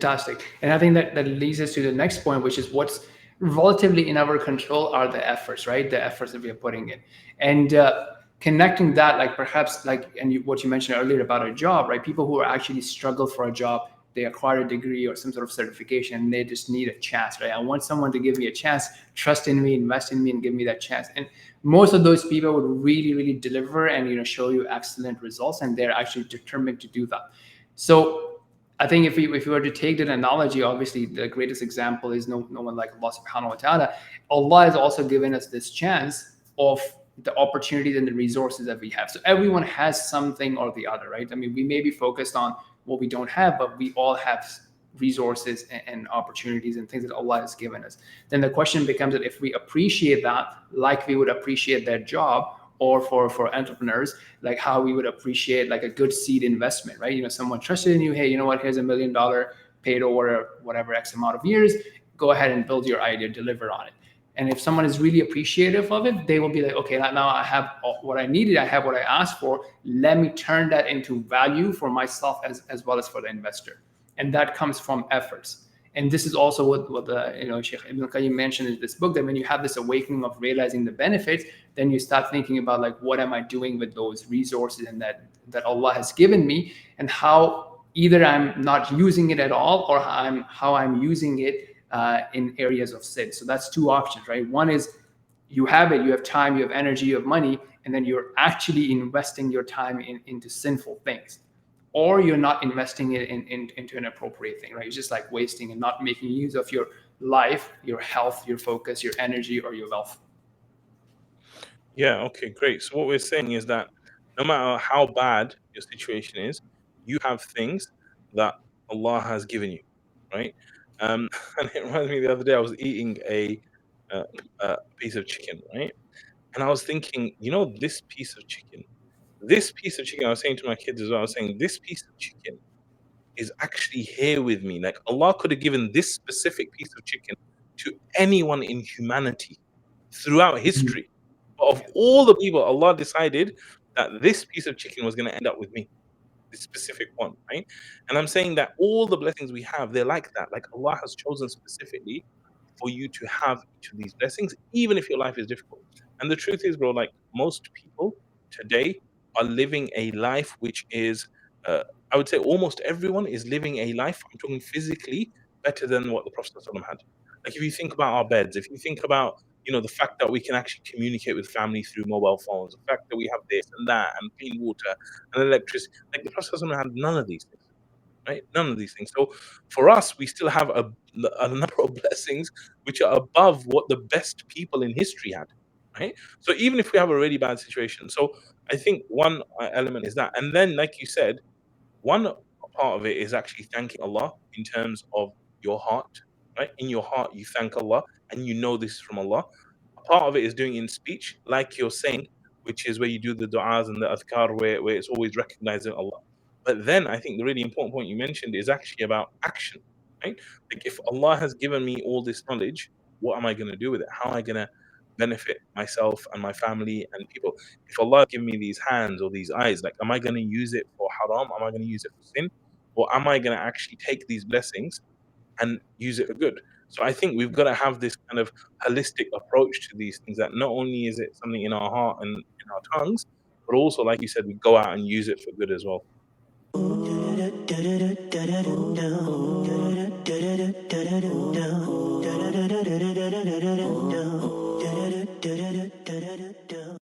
Fantastic. And I think that leads us to the next point, which is what's relatively in our control are the efforts, right? The efforts that we are putting in. And connecting that, like perhaps like, and what you mentioned earlier about a job, right? People who are actually struggle for a job, they acquire a degree or some sort of certification, and they just need a chance, right? I want someone to give me a chance, trust in me, invest in me, and give me that chance. And most of those people would really, really deliver and show you excellent results, and they're actually determined to do that. So I think if we were to take that analogy, obviously the greatest example is no one like Allah subhanahu wa ta'ala. Allah has also given us this chance of the opportunities and the resources that we have. So everyone has something or the other, right? I mean, we may be focused on what we don't have, but we all have resources and opportunities and things that Allah has given us. Then the question becomes that if we appreciate that, like we would appreciate their job, or for entrepreneurs, like how we would appreciate like a good seed investment, right? Someone trusted in you. Hey, you know what? Here's $1 million paid over whatever X amount of years. Go ahead and build your idea, deliver on it. And if someone is really appreciative of it, they will be like, okay, now I have what I needed. I have what I asked for. Let me turn that into value for myself as well as for the investor. And that comes from efforts. And this is also what the Sheikh Ibn Qayyim mentioned in this book, that when you have this awakening of realizing the benefits, then you start thinking about like, what am I doing with those resources and that Allah has given me, and how either I'm not using it at all, or how I'm using it in areas of sin. So that's two options, right? One is you have it, you have time, you have energy, you have money, and then you're actually investing your time into sinful things. Or you're not investing it into an appropriate thing, right? It's just like wasting and not making use of your life, your health, your focus, your energy, or your wealth. Yeah, okay, great. So what we're saying is that no matter how bad your situation is, you have things that Allah has given you, right? And it reminds me, the other day I was eating a piece of chicken, right? And I was thinking, this piece of chicken, I was saying to my kids as well, I was saying, this piece of chicken is actually here with me. Like, Allah could have given this specific piece of chicken to anyone in humanity throughout history. But of all the people, Allah decided that this piece of chicken was going to end up with me, this specific one, right? And I'm saying that all the blessings we have, they're like that. Like, Allah has chosen specifically for you to have each of these blessings, even if your life is difficult. And the truth is, bro, like, most people today are living a life which is, I would say almost everyone is living a life, I'm talking physically, better than what the Prophet ﷺ had. Like, if you think about our beds, if you think about, the fact that we can actually communicate with family through mobile phones, the fact that we have this and that and clean water and electricity, like the Prophet ﷺ had none of these things, right? None of these things. So for us, we still have a number of blessings which are above what the best people in history had, right? So even if we have a really bad situation, so I think one element is that, and then like you said, one part of it is actually thanking Allah in terms of your heart, right? In your heart, you thank Allah, and this is from Allah. A part of it is doing in speech, like you're saying, which is where you do the du'as and the adhkar, where it's always recognizing Allah. But then I think the really important point you mentioned is actually about action, right? Like, if Allah has given me all this knowledge, what am I going to do with it? How am I going to benefit myself and my family and people? If Allah give me these hands or these eyes, like, am I going to use it for haram? Am I going to use it for sin? Or am I going to actually take these blessings and use it for good? So I think we've got to have this kind of holistic approach to these things, that not only is it something in our heart and in our tongues, but also, like you said, we go out and use it for good as well.